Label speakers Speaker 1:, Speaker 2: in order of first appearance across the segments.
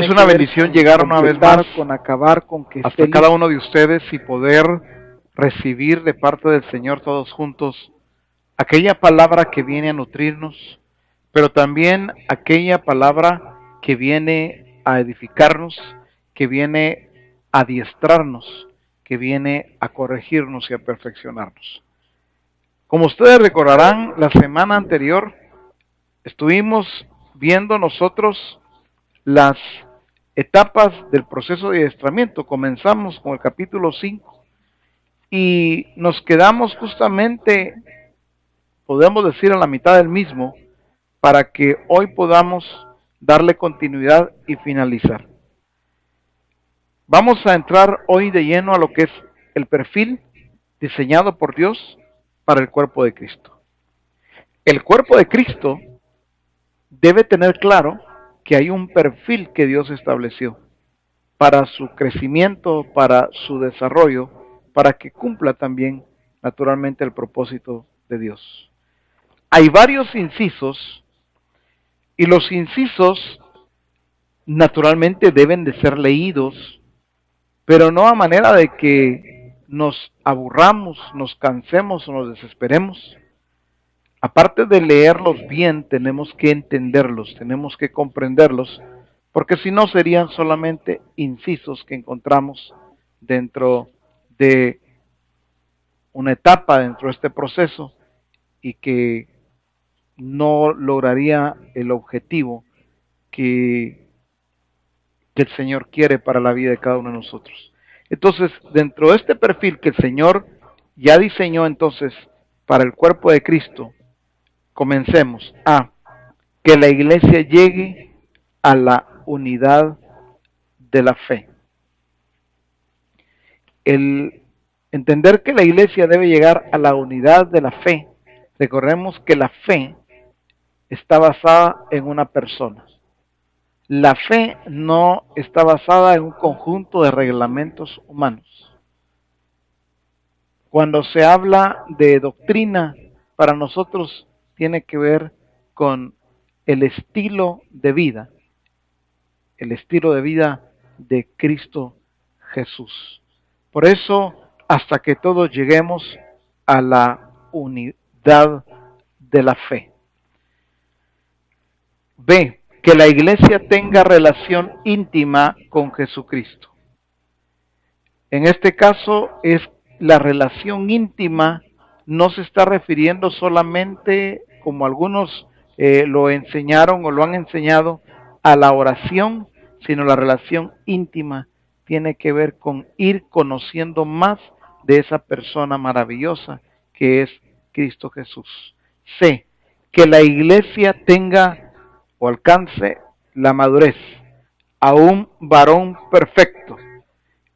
Speaker 1: Es una bendición llegar una vez más
Speaker 2: con acabar, con que
Speaker 1: hasta cada uno de ustedes y poder recibir de parte del Señor todos juntos aquella palabra que viene a nutrirnos, pero también aquella palabra que viene a edificarnos, que viene a adiestrarnos, que viene a corregirnos y a perfeccionarnos. Como ustedes recordarán, la semana anterior estuvimos viendo nosotros las etapas del proceso de adiestramiento. Comenzamos con el capítulo 5 y nos quedamos justamente, podemos decir, a la mitad del mismo, para que hoy podamos darle continuidad y finalizar. Vamos a entrar hoy de lleno a lo que es el perfil diseñado por Dios para el cuerpo de Cristo. El cuerpo de Cristo debe tener claro que hay un perfil que Dios estableció para su crecimiento, para su desarrollo, para que cumpla también naturalmente el propósito de Dios. Hay varios incisos y los incisos naturalmente deben de ser leídos, pero no a manera de que nos aburramos, nos cansemos o nos desesperemos. Aparte de leerlos bien, tenemos que entenderlos, tenemos que comprenderlos, porque si no serían solamente incisos que encontramos dentro de una etapa, dentro de este proceso, y que no lograría el objetivo que el Señor quiere para la vida de cada uno de nosotros. Entonces, dentro de este perfil que el Señor ya diseñó entonces para el cuerpo de Cristo, comencemos a que la iglesia llegue a la unidad de la fe. El entender que la iglesia debe llegar a la unidad de la fe, recordemos que la fe está basada en una persona. La fe no está basada en un conjunto de reglamentos humanos. Cuando se habla de doctrina, para nosotros tiene que ver con el estilo de vida de Cristo Jesús. Por eso, hasta que todos lleguemos a la unidad de la fe. B, que la iglesia tenga relación íntima con Jesucristo. En este caso es la relación íntima, no se está refiriendo solamente, como algunos lo enseñaron o lo han enseñado, a la oración, sino la relación íntima tiene que ver con ir conociendo más de esa persona maravillosa que es Cristo Jesús. C, que la iglesia tenga o alcance la madurez a un varón perfecto.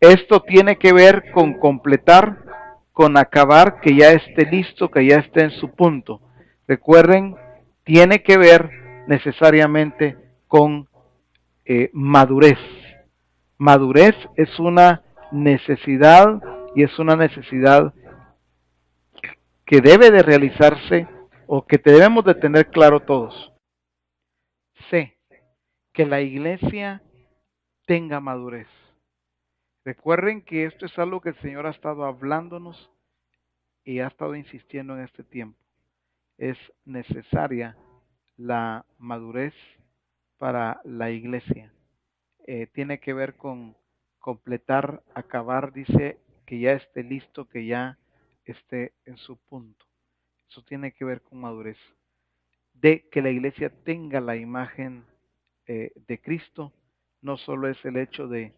Speaker 1: Esto tiene que ver con completar, con acabar, que ya esté listo, que ya esté en su punto. Recuerden, tiene que ver necesariamente con madurez. Madurez es una necesidad y es una necesidad que debe de realizarse o que debemos de tener claro todos. C, que la iglesia tenga madurez. Recuerden que esto es algo que el Señor ha estado hablándonos y ha estado insistiendo en este tiempo. Es necesaria la madurez para la iglesia. Tiene que ver con completar, acabar, dice que ya esté listo, que ya esté en su punto. Eso tiene que ver con madurez. De que la iglesia tenga la imagen de Cristo, no solo es el hecho de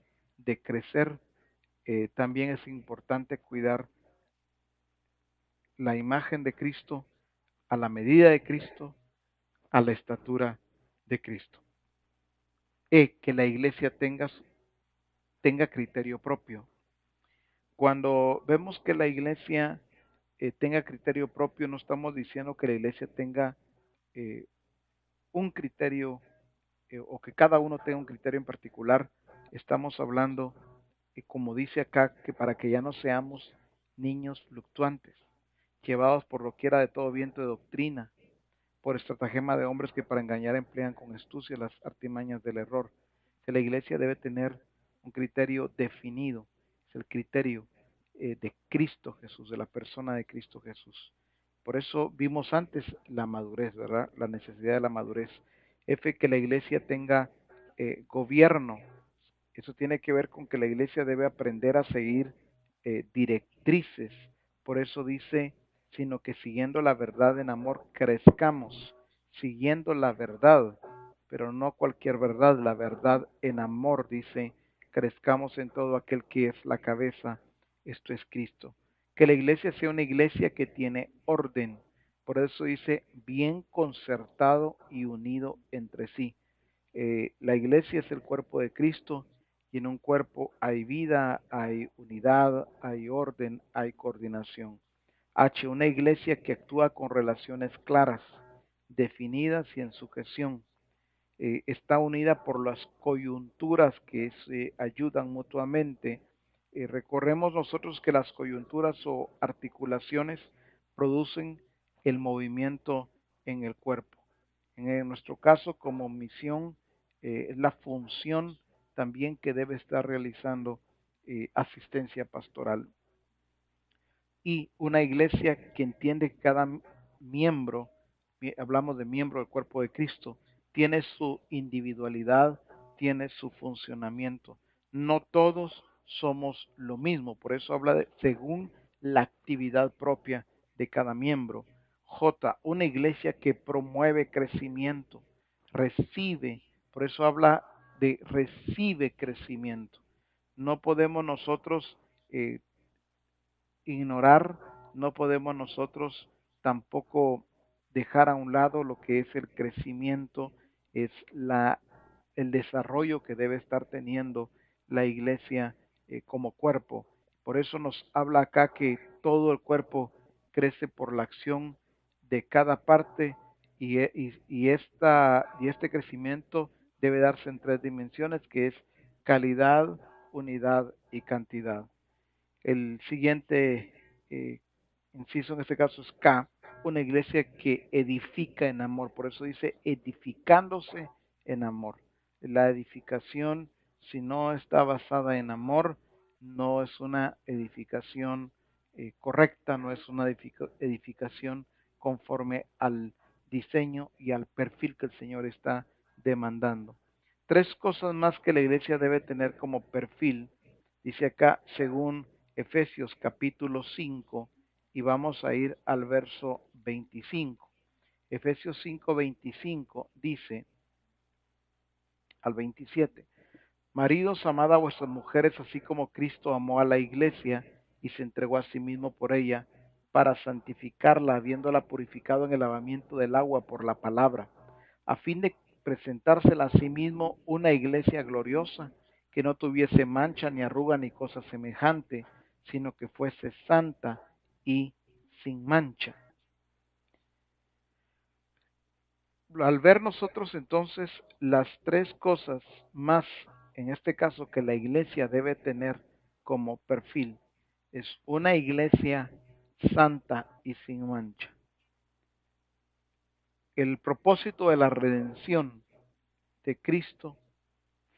Speaker 1: crecer, también es importante cuidar la imagen de Cristo a la medida de Cristo, a la estatura de Cristo. Que la iglesia tenga criterio propio. Cuando vemos que la iglesia tenga criterio propio, no estamos diciendo que la iglesia tenga eh, un criterio o que cada uno tenga un criterio en particular. Estamos hablando, como dice acá, que para que ya no seamos niños fluctuantes, llevados por doquiera de todo viento de doctrina, por estratagema de hombres que para engañar emplean con astucia las artimañas del error. que la iglesia debe tener un criterio definido, es el criterio de Cristo Jesús, de la persona de Cristo Jesús. Por eso vimos antes la madurez, ¿verdad? La necesidad de la madurez. Que la iglesia tenga gobierno. Eso tiene que ver con que la iglesia debe aprender a seguir directrices. Por eso dice, sino que siguiendo la verdad en amor crezcamos, siguiendo la verdad, pero no cualquier verdad, la verdad en amor, dice, crezcamos en todo aquel que es la cabeza, esto es Cristo. Que la iglesia sea una iglesia que tiene orden. Por eso dice, bien concertado y unido entre sí. La iglesia es el cuerpo de Cristo y en un cuerpo hay vida, hay unidad, hay orden, hay coordinación. Una iglesia que actúa con relaciones claras, definidas y en sujeción. Está unida por las coyunturas que se ayudan mutuamente. Recorremos nosotros que las coyunturas o articulaciones producen el movimiento en el cuerpo. Nuestro caso, como misión, es la función también que debe estar realizando asistencia pastoral. Y una iglesia que entiende que cada miembro, hablamos de miembro del cuerpo de Cristo, tiene su individualidad, tiene su funcionamiento. No todos somos lo mismo, por eso habla de según la actividad propia de cada miembro. Una iglesia que promueve crecimiento, recibe, por eso habla de recibe crecimiento. No podemos nosotros ignorar, no podemos nosotros tampoco dejar a un lado lo que es el crecimiento, es el desarrollo que debe estar teniendo la iglesia como cuerpo. Por eso nos habla acá que todo el cuerpo crece por la acción de cada parte y este crecimiento debe darse en tres dimensiones, que es calidad, unidad y cantidad. El siguiente inciso en este caso es K, una iglesia que edifica en amor. Por eso dice edificándose en amor. La edificación, si no está basada en amor, no es una edificación correcta, no es una edificación conforme al diseño y al perfil que el Señor está demandando. Tres cosas más que la iglesia debe tener como perfil, dice acá, según Efesios capítulo 5, y vamos a ir al verso 25. Efesios 5:25 dice al 27, maridos, amad a vuestras mujeres, así como Cristo amó a la iglesia y se entregó a sí mismo por ella, para santificarla, habiéndola purificado en el lavamiento del agua por la palabra, a fin de presentársela a sí mismo una iglesia gloriosa, que no tuviese mancha ni arruga ni cosa semejante, sino que fuese santa y sin mancha. Al ver nosotros entonces las tres cosas más, en este caso, que la iglesia debe tener como perfil, es una iglesia santa y sin mancha. El propósito de la redención de Cristo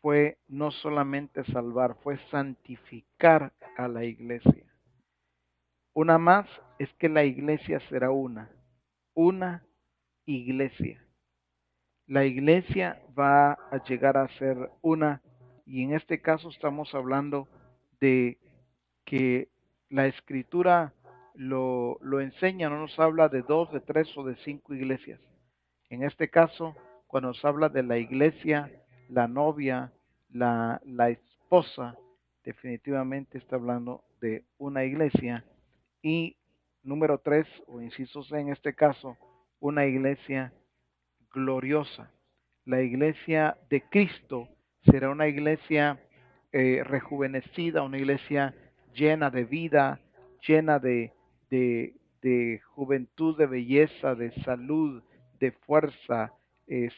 Speaker 1: fue no solamente salvar, fue santificar a la iglesia. Una más es que la iglesia será una iglesia. La iglesia va a llegar a ser una, y en este caso estamos hablando de que la escritura lo enseña, no nos habla de 2, de 3 o de 5 iglesias. En este caso, cuando nos habla de la iglesia, la novia, la esposa, definitivamente está hablando de una iglesia. Y número 3, o inciso C en este caso, una iglesia gloriosa. La iglesia de Cristo será una iglesia rejuvenecida, una iglesia llena de vida, llena de juventud, de belleza, de salud, de fuerza.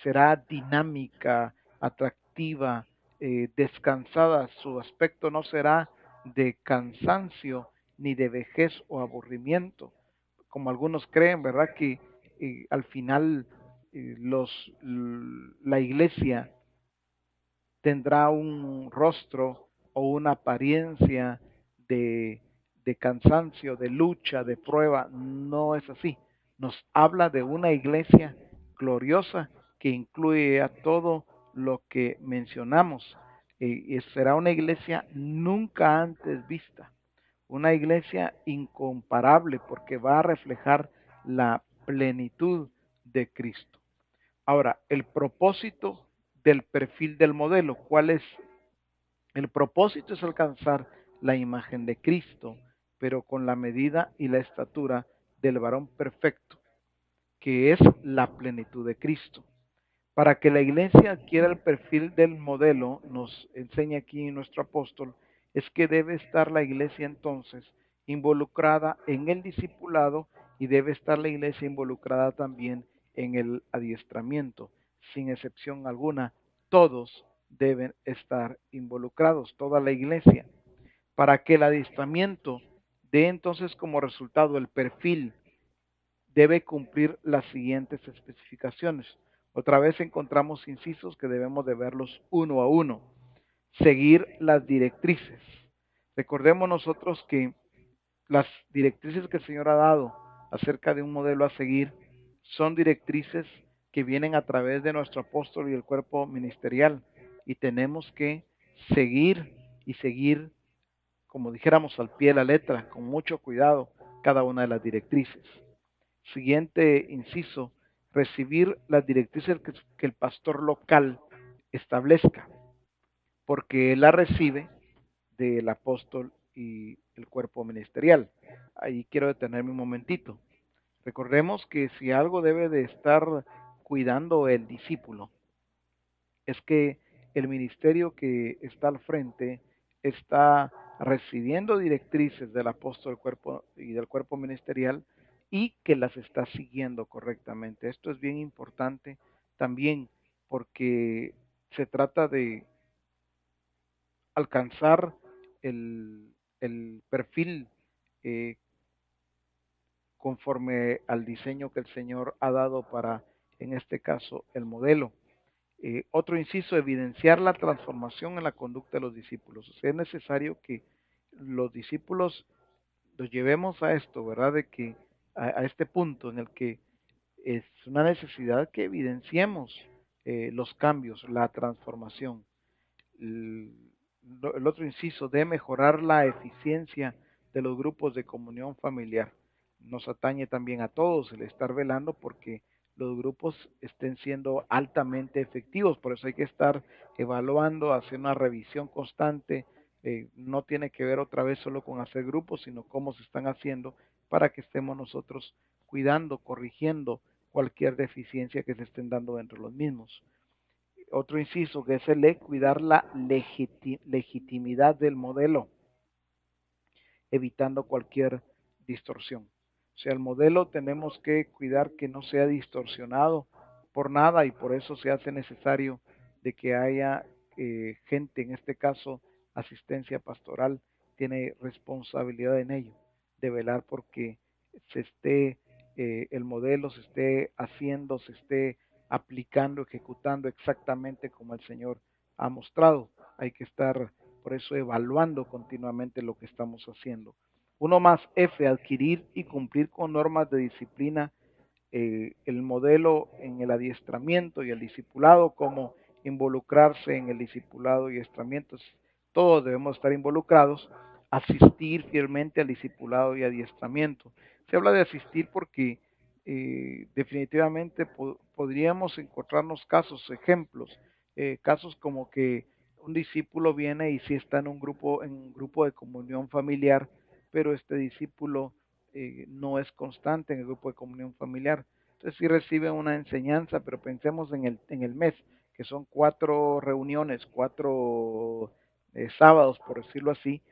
Speaker 1: Será dinámica, atractiva, descansada. Su aspecto no será de cansancio ni de vejez o aburrimiento, como algunos creen, ¿verdad? Que al final la iglesia tendrá un rostro o una apariencia de, de cansancio, de lucha, de prueba. No es así. Nos habla de una iglesia gloriosa que incluye a todo lo que mencionamos. Y será una iglesia nunca antes vista, una iglesia incomparable porque va a reflejar la plenitud de Cristo. Ahora, el propósito del perfil del modelo, ¿cuál es? El propósito es alcanzar la imagen de Cristo, pero con la medida y la estatura del varón perfecto, que es la plenitud de Cristo. Para que la iglesia adquiera el perfil del modelo, nos enseña aquí nuestro apóstol, es que debe estar la iglesia entonces involucrada en el discipulado y debe estar la iglesia involucrada también en el adiestramiento. Sin excepción alguna, todos deben estar involucrados, toda la iglesia, para que el adiestramiento dé entonces como resultado el perfil debe cumplir las siguientes especificaciones. Otra vez encontramos incisos que debemos de verlos uno a uno. Seguir las directrices. Recordemos nosotros que las directrices que el Señor ha dado acerca de un modelo a seguir son directrices que vienen a través de nuestro apóstol y el cuerpo ministerial. Y tenemos que seguir y seguir, como dijéramos, al pie de la letra, con mucho cuidado, cada una de las directrices. Siguiente inciso, recibir las directrices que el pastor local establezca, porque él la recibe del apóstol y el cuerpo ministerial. Ahí quiero detenerme un momentito. Recordemos que si algo debe de estar cuidando el discípulo, es que el ministerio que está al frente está recibiendo directrices del apóstol cuerpo y del cuerpo ministerial y que las está siguiendo correctamente. Esto es bien importante también porque se trata de alcanzar el perfil eh, conforme al diseño que el Señor ha dado para, en este caso, el modelo. Otro inciso, evidenciar la transformación en la conducta de los discípulos. O sea, es necesario que los discípulos los llevemos a esto, ¿verdad? De que a este punto en el que es una necesidad que evidenciemos los cambios, la transformación. El, el otro inciso, de mejorar la eficiencia de los grupos de comunión familiar. Nos atañe también a todos el estar velando porque los grupos estén siendo altamente efectivos. Por eso hay que estar evaluando, hacer una revisión constante. No tiene que ver otra vez solo con hacer grupos, sino cómo se están haciendo para que estemos nosotros cuidando, corrigiendo cualquier deficiencia que se estén dando dentro de los mismos. Otro inciso que es el de cuidar la legitimidad del modelo, evitando cualquier distorsión. O sea, el modelo tenemos que cuidar que no sea distorsionado por nada y por eso se hace necesario de que haya gente, en este caso asistencia pastoral, tiene responsabilidad en ello, de velar porque se esté, el modelo se esté haciendo, se esté aplicando, ejecutando exactamente como el Señor ha mostrado. Hay que estar por eso evaluando continuamente lo que estamos haciendo. Uno más F, adquirir y cumplir con normas de disciplina, el modelo en el adiestramiento y el discipulado, como involucrarse en el discipulado y adiestramiento. Todos debemos estar involucrados, asistir fielmente al discipulado y adiestramiento. Se habla de asistir porque definitivamente podríamos encontrarnos casos, ejemplos, casos como que un discípulo viene y sí está en un grupo de comunión familiar, pero este discípulo no es constante en el grupo de comunión familiar. Entonces sí recibe una enseñanza, pero pensemos en el mes, que son 4 reuniones, 4 sábados, por decirlo así,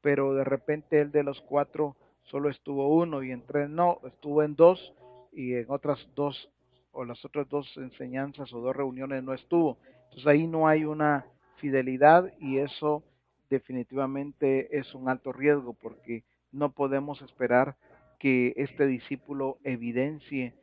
Speaker 1: pero de repente él de los 4 solo estuvo uno y en 3 no, estuvo en 2 y en otras 2 o las otras 2 enseñanzas o 2 reuniones no estuvo. Entonces ahí no hay una fidelidad y eso definitivamente es un alto riesgo porque no podemos esperar que este discípulo evidencie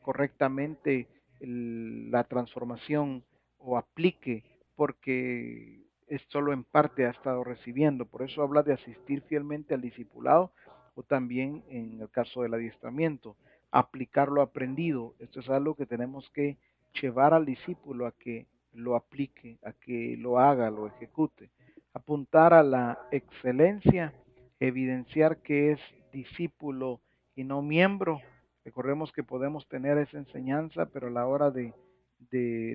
Speaker 1: correctamente la transformación o aplique porque es solo en parte ha estado recibiendo. Por eso habla de asistir fielmente al discipulado o también en el caso del adiestramiento, aplicar lo aprendido. Esto es algo que tenemos que llevar al discípulo a que lo aplique, a que lo haga, lo ejecute. Apuntar a la excelencia, evidenciar que es discípulo y no miembro. Recordemos que podemos tener esa enseñanza, pero a la hora de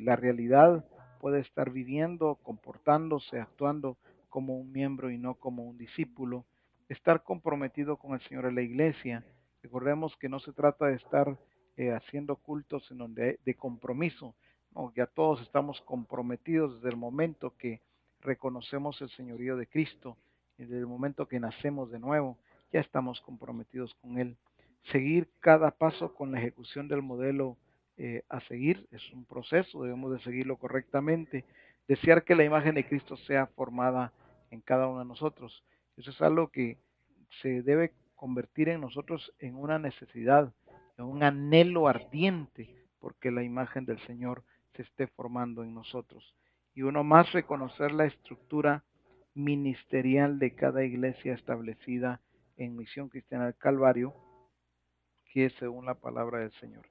Speaker 1: la realidad puede estar viviendo, comportándose, actuando como un miembro y no como un discípulo. Estar comprometido con el Señor en la iglesia. Recordemos que no se trata de estar haciendo cultos sino de compromiso. No, ya todos estamos comprometidos desde el momento que reconocemos el señorío de Cristo, desde el momento que nacemos de nuevo, ya estamos comprometidos con Él. Seguir cada paso con la ejecución del modelo a seguir es un proceso, debemos de seguirlo correctamente. Desear que la imagen de Cristo sea formada en cada uno de nosotros. Eso es algo que se debe convertir en nosotros en una necesidad, en un anhelo ardiente, porque la imagen del Señor se esté formando en nosotros. Y uno más reconocer la estructura ministerial de cada iglesia establecida en Misión Cristiana del Calvario, que es según la palabra del Señor.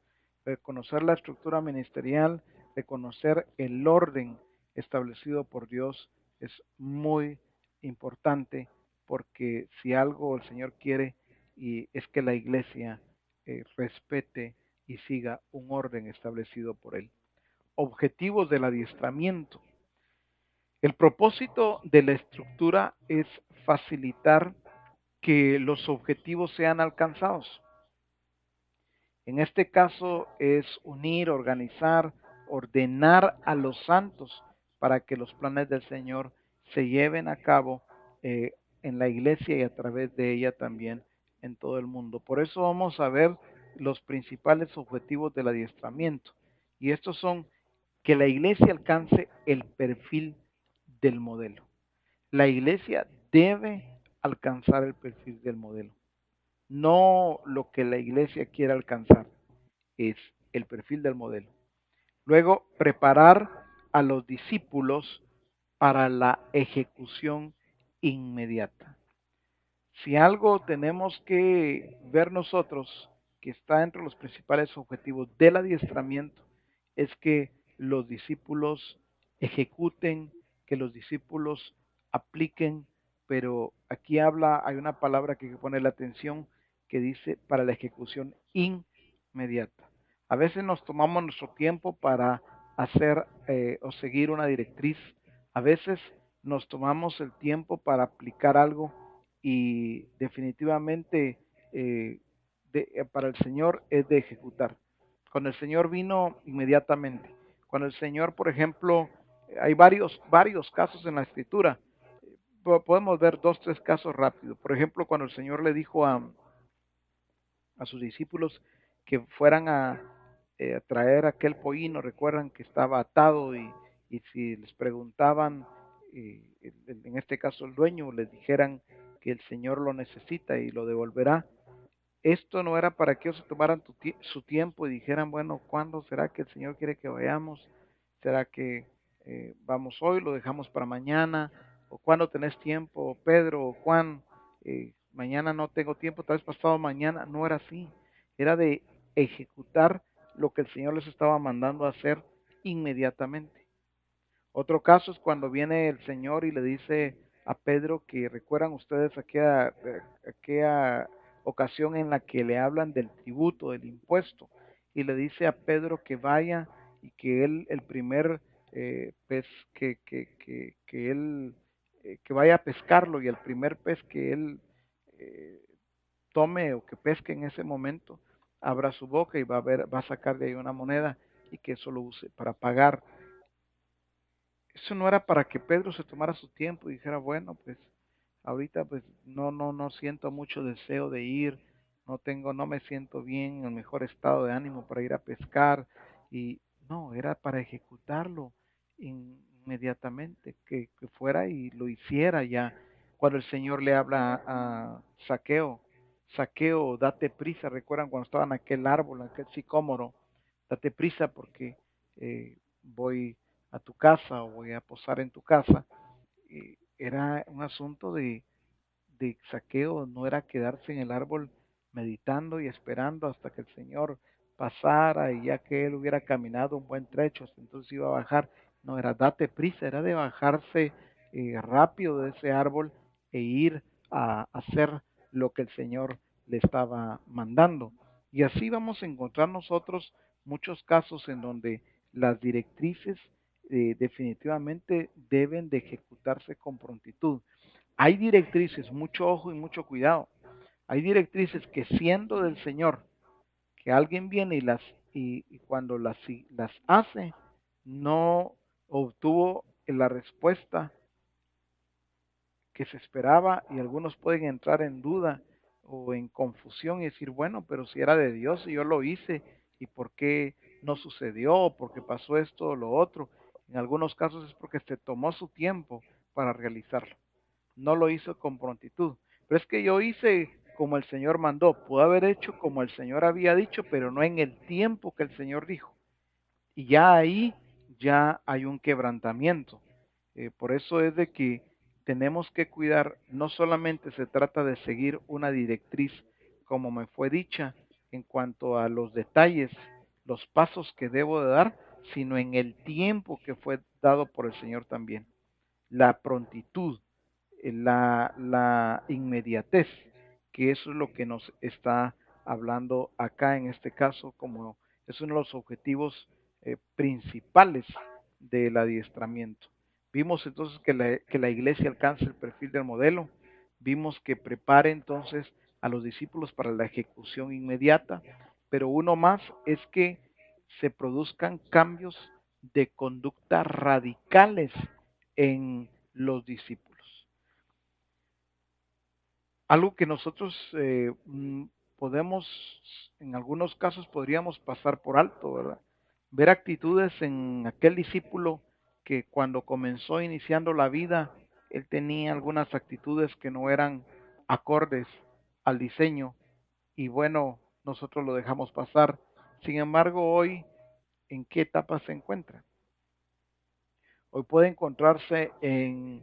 Speaker 1: Reconocer la estructura ministerial, reconocer el orden establecido por Dios es muy importante, porque si algo el Señor quiere y es que la iglesia respete y siga un orden establecido por Él. Objetivos del adiestramiento. El propósito de la estructura es facilitar que los objetivos sean alcanzados. En este caso es unir, organizar, ordenar a los santos para que los planes del Señor se lleven a cabo eh, en la iglesia y a través de ella también en todo el mundo. Por eso vamos a ver los principales objetivos del adiestramiento. Y estos son que la iglesia alcance el perfil del modelo. La iglesia debe alcanzar el perfil del modelo, no lo que la iglesia quiera alcanzar, es el perfil del modelo. Luego, preparar a los discípulos para la ejecución inmediata. Si algo tenemos que ver nosotros, que está entre los principales objetivos del adiestramiento, es que los discípulos ejecuten, que los discípulos apliquen, pero aquí hay una palabra que hay que poner la atención que dice para la ejecución inmediata. A veces nos tomamos nuestro tiempo para hacer o seguir una directriz, a veces nos tomamos el tiempo para aplicar algo y definitivamente para el Señor es de ejecutar. Cuando el Señor vino inmediatamente. Cuando el Señor, por ejemplo, hay varios casos en la Escritura. Podemos ver dos, tres casos rápidos. Por ejemplo, cuando el Señor le dijo a sus discípulos que fueran a traer aquel pollino, recuerdan que estaba atado y si les preguntaban, en este caso el dueño, les dijeran que el Señor lo necesita y lo devolverá. Esto no era para que ellos se tomaran su tiempo y dijeran, bueno, ¿cuándo será que el Señor quiere que vayamos? ¿Será que vamos hoy, lo dejamos para mañana? ¿O cuándo tenés tiempo, Pedro o Juan? Mañana no tengo tiempo, tal vez pasado mañana. No era así. Era de ejecutar lo que el Señor les estaba mandando a hacer inmediatamente. Otro caso es cuando viene el Señor y le dice a Pedro que recuerdan ustedes aquella ocasión en la que le hablan del tributo, del impuesto, y le dice a Pedro que vaya y que él, el primer pez que él, que vaya a pescarlo y el primer pez que él eh, tome o que pesque en ese momento, abra su boca y va a sacar de ahí una moneda y que eso lo use para pagar. Eso no era para que Pedro se tomara su tiempo y dijera, bueno, pues ahorita pues no siento mucho deseo de ir, no me siento bien en el mejor estado de ánimo para ir a pescar y no, era para ejecutarlo inmediatamente, que fuera y lo hiciera ya. Cuando el Señor le habla a Saqueo, Saqueo, date prisa, recuerdan cuando estaban en aquel árbol, en aquel sicómoro, date prisa porque voy a tu casa o voy a posar en tu casa. Era un asunto de saqueo, no era quedarse en el árbol meditando y esperando hasta que el Señor pasara y ya que él hubiera caminado un buen trecho, entonces iba a bajar. No, era date prisa, era de bajarse rápido de ese árbol e ir a hacer lo que el Señor le estaba mandando. Y así vamos a encontrar nosotros muchos casos en donde las directrices definitivamente deben de ejecutarse con prontitud. Hay directrices, mucho ojo y mucho cuidado. Hay directrices que siendo del Señor, que alguien viene y cuando las hace, no obtuvo la respuesta que se esperaba y algunos pueden entrar en duda o en confusión y decir, bueno, pero si era de Dios y yo lo hice, ¿y por qué no sucedió? ¿O por qué pasó esto o lo otro? En algunos casos es porque se tomó su tiempo para realizarlo, no lo hizo con prontitud. Pero es que yo hice como el Señor mandó, pudo haber hecho como el Señor había dicho, pero no en el tiempo que el Señor dijo. Y ya ahí ya hay un quebrantamiento. Por eso es de que tenemos que cuidar, no solamente se trata de seguir una directriz como me fue dicha en cuanto a los detalles, los pasos que debo de dar, sino en el tiempo que fue dado por el Señor también. La prontitud, la inmediatez, que eso es lo que nos está hablando acá en este caso, como es uno de los objetivos principales del adiestramiento. Vimos entonces que la iglesia alcance el perfil del modelo, vimos que prepare entonces a los discípulos para la ejecución inmediata, pero uno más es que se produzcan cambios de conducta radicales en los discípulos. Algo que nosotros podemos, en algunos casos podríamos pasar por alto, ¿verdad? Ver actitudes en aquel discípulo que cuando comenzó iniciando la vida, él tenía algunas actitudes que no eran acordes al diseño y bueno, nosotros lo dejamos pasar. Sin embargo, hoy, ¿en qué etapa se encuentra? Hoy puede encontrarse en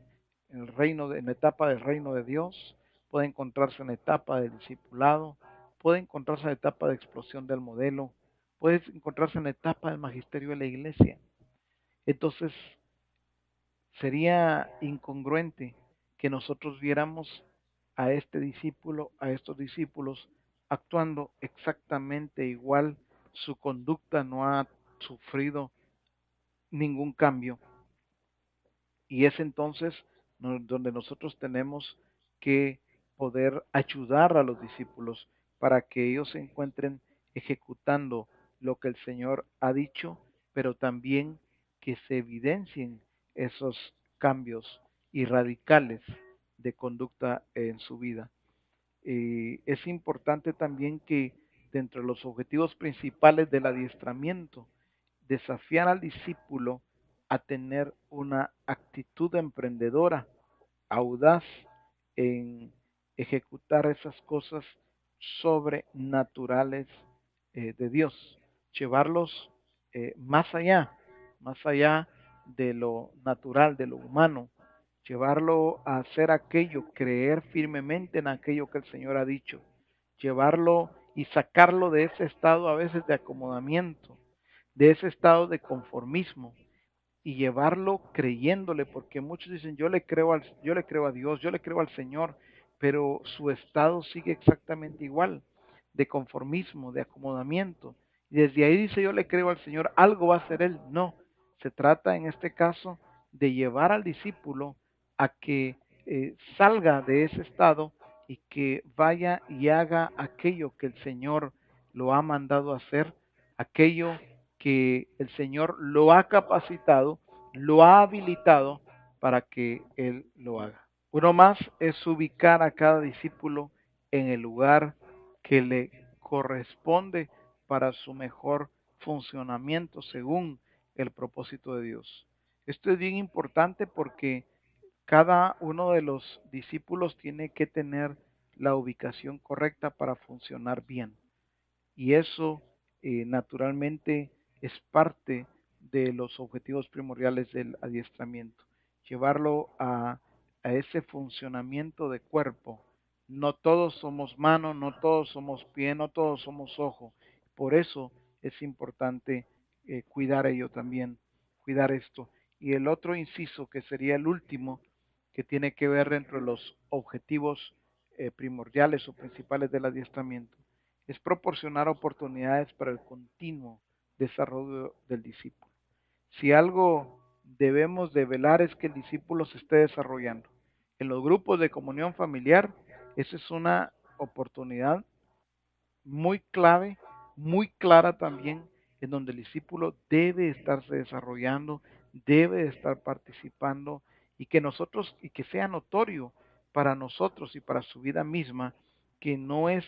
Speaker 1: el en la etapa del reino de Dios, puede encontrarse en la etapa del discipulado, puede encontrarse en la etapa de explosión del modelo, puede encontrarse en la etapa del magisterio de la iglesia. Entonces, sería incongruente que nosotros viéramos a este discípulo, a estos discípulos, actuando exactamente igual, su conducta no ha sufrido ningún cambio. Y es entonces donde nosotros tenemos que poder ayudar a los discípulos para que ellos se encuentren ejecutando lo que el Señor ha dicho, pero también que se evidencien esos cambios y radicales de conducta en su vida. Es importante también que dentro de los objetivos principales del adiestramiento, desafiar al discípulo a tener una actitud emprendedora, audaz en ejecutar esas cosas sobrenaturales de Dios, llevarlos más allá de lo natural, de lo humano, llevarlo a hacer aquello, creer firmemente en aquello que el Señor ha dicho, llevarlo y sacarlo de ese estado a veces de acomodamiento, de ese estado de conformismo y llevarlo creyéndole, porque muchos dicen, yo le creo a Dios, yo le creo al Señor, pero su estado sigue exactamente igual, de conformismo, de acomodamiento. Y desde ahí dice, yo le creo al Señor, algo va a hacer Él. No, se trata en este caso de llevar al discípulo a que salga de ese estado y que vaya y haga aquello que el Señor lo ha mandado a hacer, aquello que el Señor lo ha capacitado, lo ha habilitado para que Él lo haga. Uno más es ubicar a cada discípulo en el lugar que le corresponde para su mejor funcionamiento según el propósito de Dios. Esto es bien importante porque cada uno de los discípulos tiene que tener la ubicación correcta para funcionar bien. Y eso naturalmente es parte de los objetivos primordiales del adiestramiento, llevarlo a ese funcionamiento de cuerpo. No todos somos mano, no todos somos pie, no todos somos ojo. Por eso es importante cuidar ello también, cuidar esto. Y el otro inciso, que sería el último, que tiene que ver dentro de los objetivos primordiales o principales del adiestramiento, es proporcionar oportunidades para el continuo desarrollo del discípulo. Si algo debemos de velar es que el discípulo se esté desarrollando. En los grupos de comunión familiar, esa es una oportunidad muy clave, muy clara también, en donde el discípulo debe estarse desarrollando, debe estar participando y que nosotros, y que sea notorio para nosotros y para su vida misma, que no es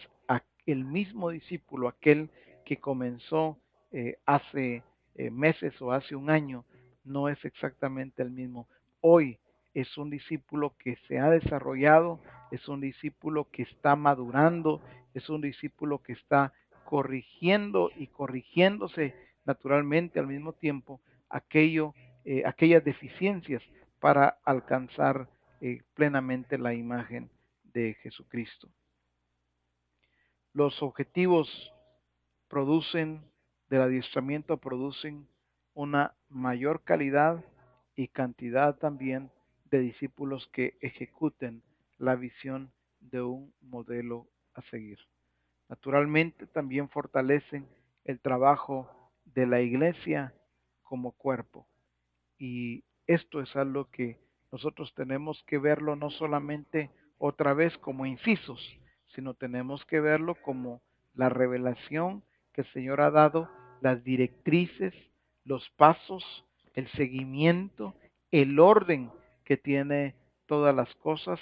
Speaker 1: el mismo discípulo aquel que comenzó hace meses o hace un año, no es exactamente el mismo. Hoy es un discípulo que se ha desarrollado, es un discípulo que está madurando, es un discípulo que está corrigiendo y corrigiéndose naturalmente al mismo tiempo aquellas deficiencias para alcanzar plenamente la imagen de Jesucristo. Los objetivos producen, del adiestramiento producen una mayor calidad y cantidad también de discípulos que ejecuten la visión de un modelo a seguir. Naturalmente también fortalecen el trabajo de la iglesia como cuerpo. Y esto es algo que nosotros tenemos que verlo no solamente otra vez como incisos, sino tenemos que verlo como la revelación que el Señor ha dado, las directrices, los pasos, el seguimiento, el orden que tiene todas las cosas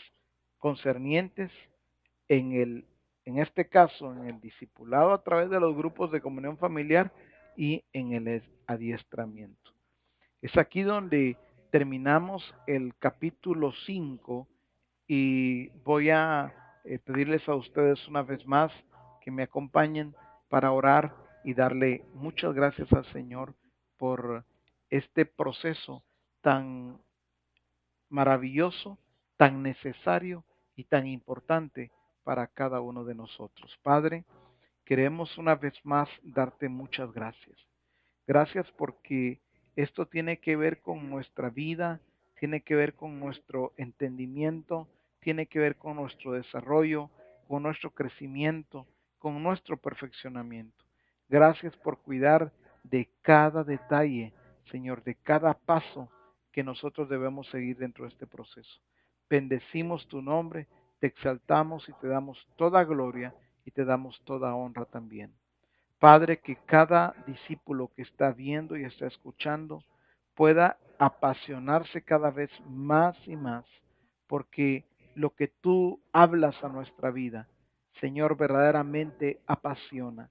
Speaker 1: concernientes en en este caso, en el discipulado a través de los grupos de comunión familiar y en el adiestramiento. Es aquí donde terminamos el capítulo 5 y voy a pedirles a ustedes una vez más que me acompañen para orar y darle muchas gracias al Señor por este proceso tan maravilloso, tan necesario y tan importante para cada uno de nosotros. Padre, queremos una vez más darte muchas gracias. Gracias porque esto tiene que ver con nuestra vida, tiene que ver con nuestro entendimiento, tiene que ver con nuestro desarrollo, con nuestro crecimiento, con nuestro perfeccionamiento. Gracias por cuidar de cada detalle, Señor, de cada paso que nosotros debemos seguir dentro de este proceso. Bendecimos tu nombre, te exaltamos y te damos toda gloria y te damos toda honra también. Padre, que cada discípulo que está viendo y está escuchando pueda apasionarse cada vez más y más, porque lo que tú hablas a nuestra vida, Señor, verdaderamente apasiona,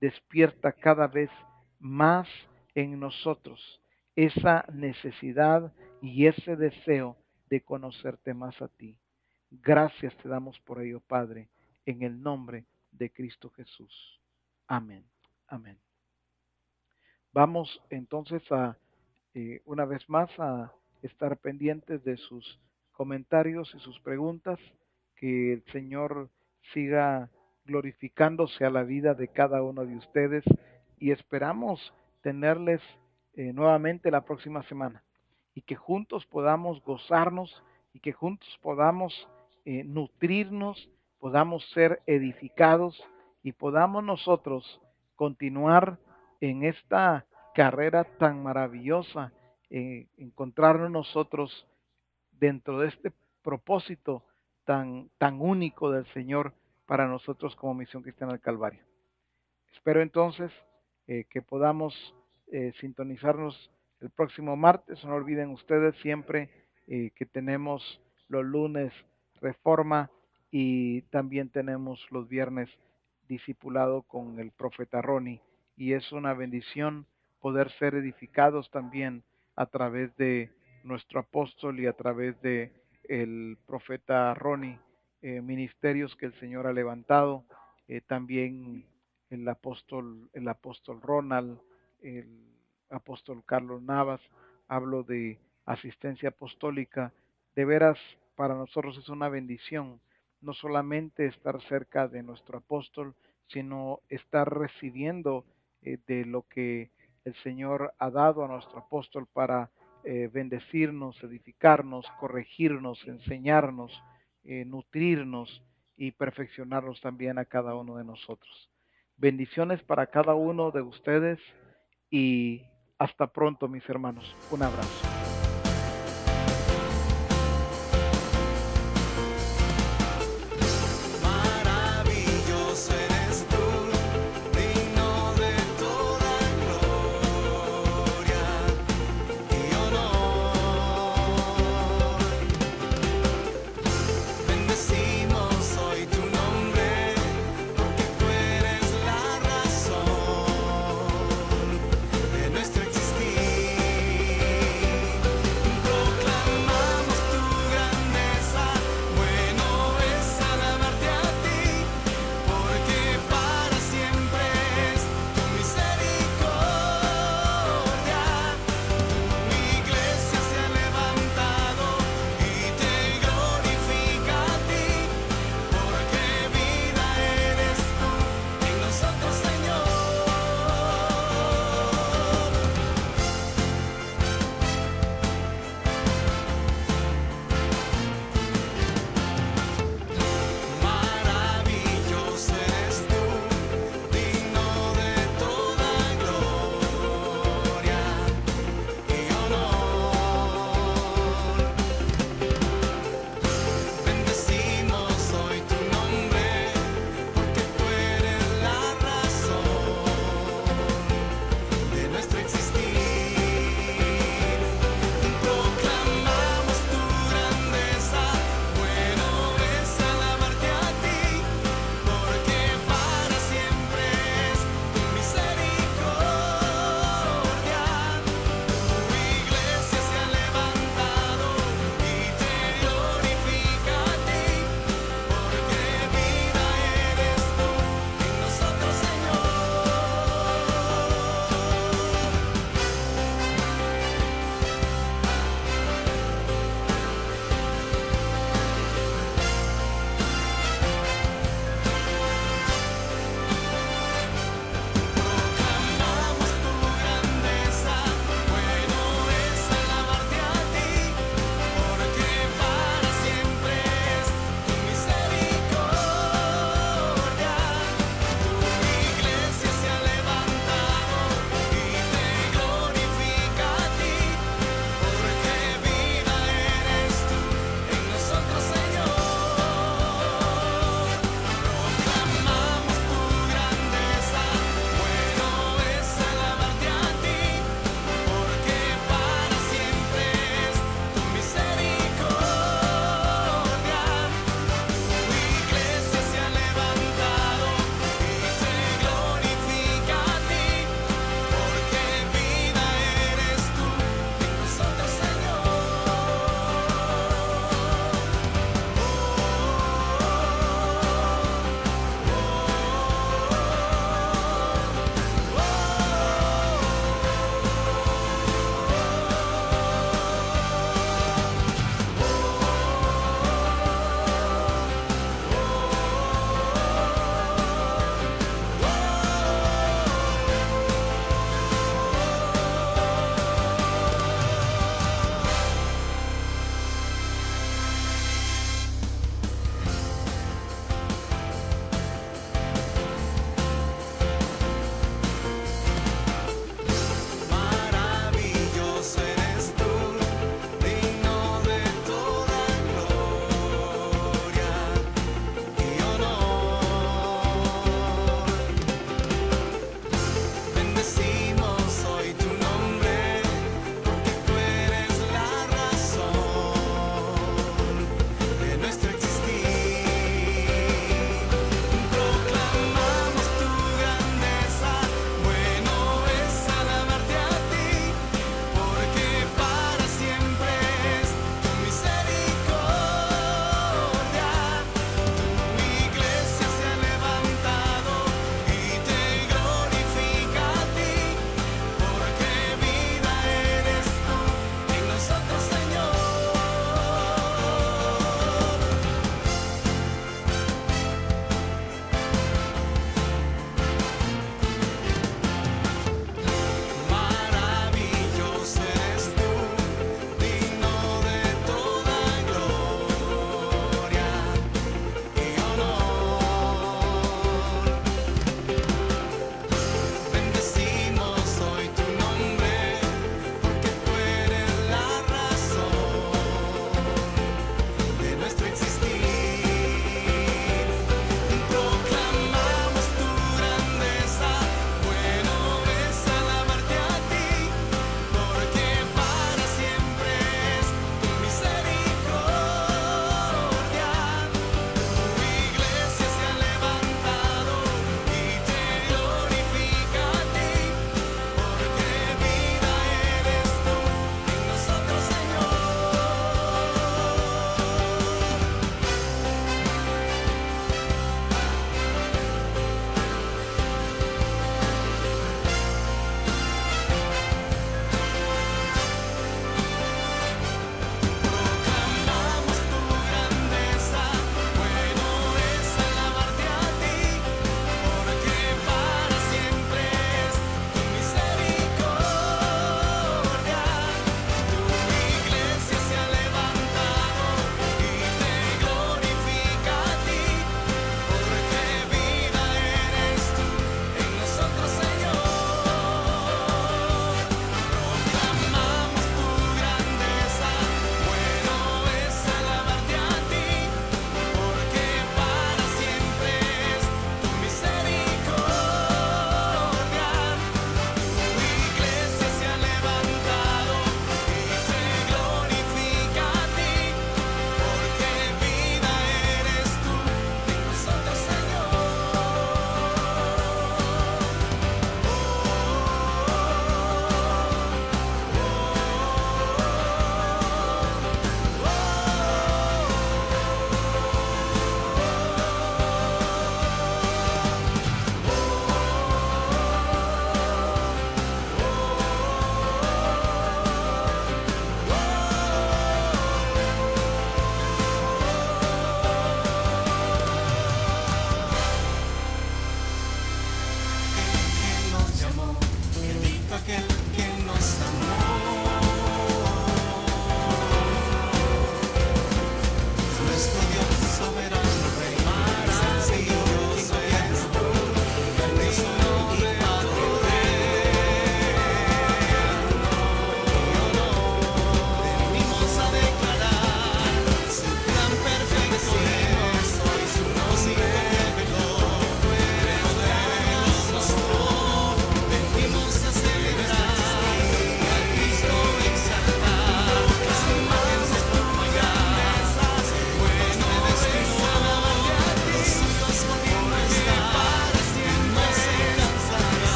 Speaker 1: despierta cada vez más en nosotros esa necesidad y ese deseo de conocerte más a ti. Gracias te damos por ello, Padre, en el nombre de Cristo Jesús. Amén. Amén. Vamos entonces a, una vez más, a estar pendientes de sus comentarios y sus preguntas. Que el Señor siga glorificándose a la vida de cada uno de ustedes y esperamos tenerles nuevamente la próxima semana y que juntos podamos gozarnos y que juntos podamos nutrirnos, podamos ser edificados y podamos nosotros continuar en esta carrera tan maravillosa, encontrarnos nosotros dentro de este propósito tan único del Señor para nosotros como Misión Cristiana del Calvario. Espero entonces que podamos sintonizarnos el próximo martes. No olviden ustedes siempre que tenemos los lunes Reforma y también tenemos los viernes Discipulado con el profeta Ronnie. Y es una bendición poder ser edificados también a través de nuestro apóstol y a través de el profeta Ronnie, ministerios que el Señor ha levantado. También el apóstol Ronald, el apóstol Carlos Navas, hablo de asistencia apostólica. De veras, para nosotros es una bendición no solamente estar cerca de nuestro apóstol, sino estar recibiendo de lo que el Señor ha dado a nuestro apóstol para bendecirnos, edificarnos, corregirnos, enseñarnos, nutrirnos y perfeccionarnos también a cada uno de nosotros. Bendiciones para cada uno de ustedes y hasta pronto, mis hermanos. Un abrazo.
Speaker 2: Maravilloso eres tú, digno de toda gloria y honor. Bendecimos hoy tu nombre, porque tú eres la razón de nuestro existir.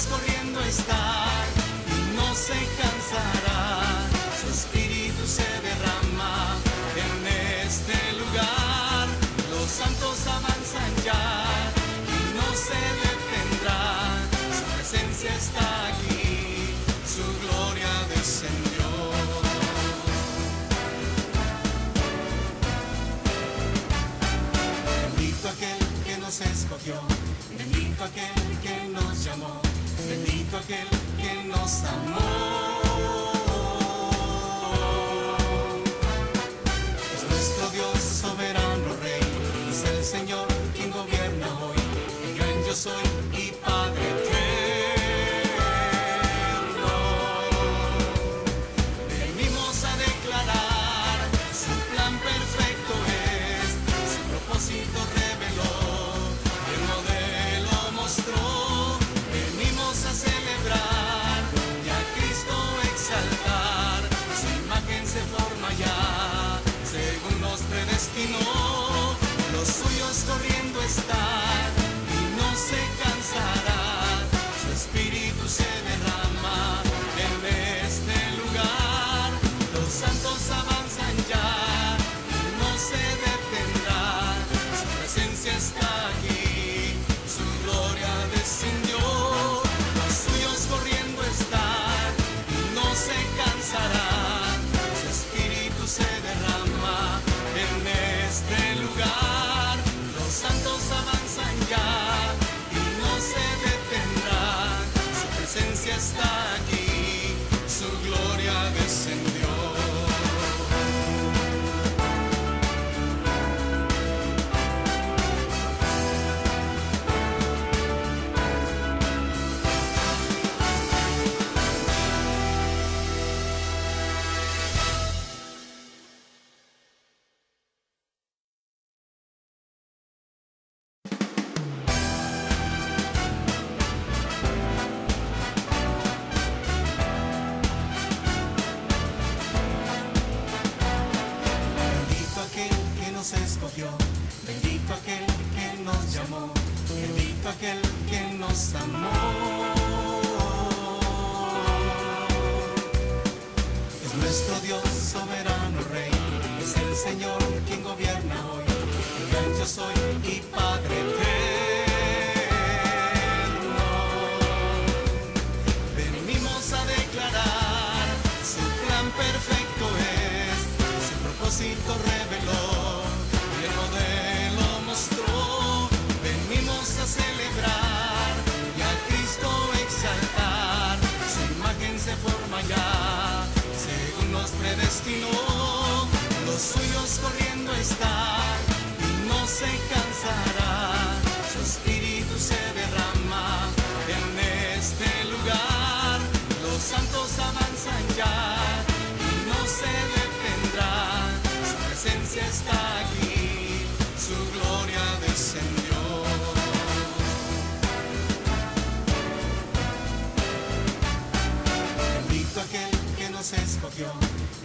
Speaker 2: suyos corriendo está y no se cansará. Su espíritu se derrama en este lugar. Los santos avanzan ya y no se detendrá. Su presencia está aquí, su gloria descendió. Bendito aquel que nos escogió, bendito aquel que nos llamó, bendito aquel que nos amó. Es nuestro Dios soberano Rey, es el Señor quien gobierna hoy, el gran yo soy y Padre eterno. Venimos a declarar su plan perfecto es, su propósito reveló, el modelo mostró. Venimos a celebrar y a Cristo exaltar, su imagen se forma ya, según nos predestinó. Los suyos corriendo están y no se cansará, su espíritu se derrama en este lugar. Los santos avanzan ya y no se detendrá, su presencia está aquí, su gloria descendió. Los suyos corriendo están y no se cansarán, su espíritu se derrama en este lugar. Los santos avanzan ya y no se detendrán, su presencia está aquí, su gloria descendió. Bendito aquel que nos escogió, bendito aquel que nos llamó, bendito aquel que nos amó. Es nuestro Dios soberano Rey, es el Señor quien gobierna hoy, el gran yo soy y Padre eterno. Venimos a declarar su plan perfecto es, su propósito reveló y el modelo mostró. Venimos a celebrar y a Cristo exaltar, su imagen se forma ya, según nos predestinó. Los suyos corriendo están y no se cansará, su espíritu se derrama en este lugar. Los santos avanzan ya y no se detendrán, su presencia está aquí, su gloria descendió. Bendito aquel que nos escogió,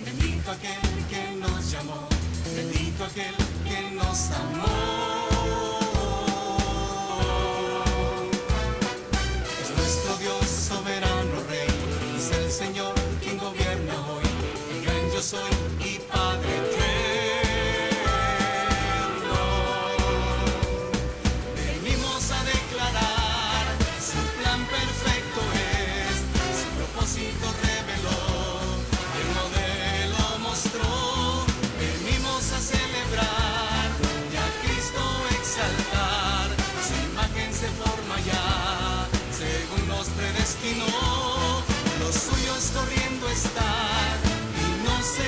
Speaker 2: bendito aquel que nos llamó, bendito aquel que nos amó. Es nuestro Dios soberano Rey, es el Señor quien gobierna hoy, el gran yo soy y Padre eterno. Venimos a declarar su plan perfecto es, su propósito reveló, el modelo mostró. Venimos a celebrar y a Cristo exaltar, su imagen se forma ya, según nos predestinó. Los suyos corriendo están y no se